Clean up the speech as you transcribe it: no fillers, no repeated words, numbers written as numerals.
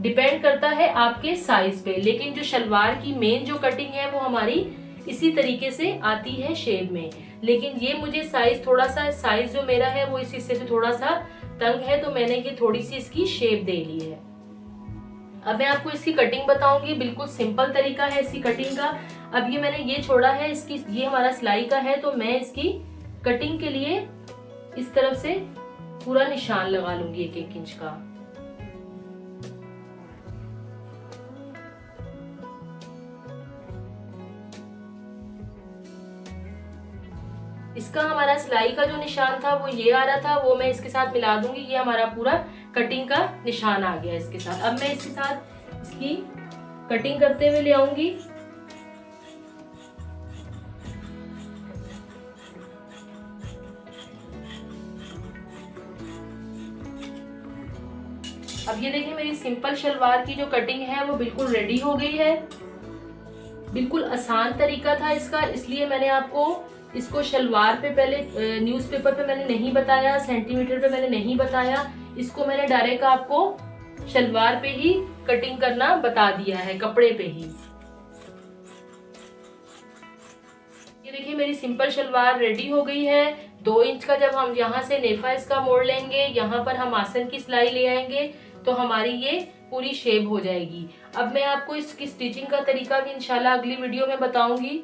Depend करता है आपके साइज पे, लेकिन जो शलवार की मेन जो कटिंग है वो हमारी इसी तरीके से आती है शेप में। लेकिन ये मुझे साइज थोड़ा सा, साइज जो मेरा है वो इस हिस्से से थोड़ा सा तंग है, तो मैंने ये थोड़ी सी इसकी शेप दे ली है। अब मैं आपको इसकी कटिंग बताऊंगी, बिल्कुल सिंपल तरीका है इसकी कटिंग का। अब ये मैंने ये छोड़ा है, इसकी ये हमारा सिलाई का है, तो मैं इसकी कटिंग के लिए इस तरफ से पूरा निशान लगा लूंगी 1-1 इंच का। इसका हमारा सिलाई का जो निशान था वो ये आ रहा था, वो मैं इसके साथ मिला दूंगी। ये हमारा पूरा कटिंग का निशान आ गया इसके साथ। अब मैं इसके साथ इसकी कटिंग करते हुए ले आऊंगी। अब ये देखिए मेरी सिंपल शलवार की जो कटिंग है वो बिल्कुल रेडी हो गई है। बिल्कुल आसान तरीका था इसका, इसलिए मैंने आपको इसको शलवार पे पहले न्यूज़पेपर पे मैंने नहीं बताया, सेंटीमीटर पे मैंने नहीं बताया। इसको मैंने डायरेक्ट आपको शलवार पे ही कटिंग करना बता दिया है, कपड़े पे ही। ये देखिए मेरी सिंपल शलवार रेडी हो गई है। 2 इंच का जब हम यहाँ से नेफा इसका मोड़ लेंगे, यहाँ पर हम आसन की सिलाई ले आएंगे, तो हमारी ये पूरी शेप हो जाएगी। अब मैं आपको इसकी स्टिचिंग का तरीका भी इंशाल्लाह अगली वीडियो में बताऊंगी।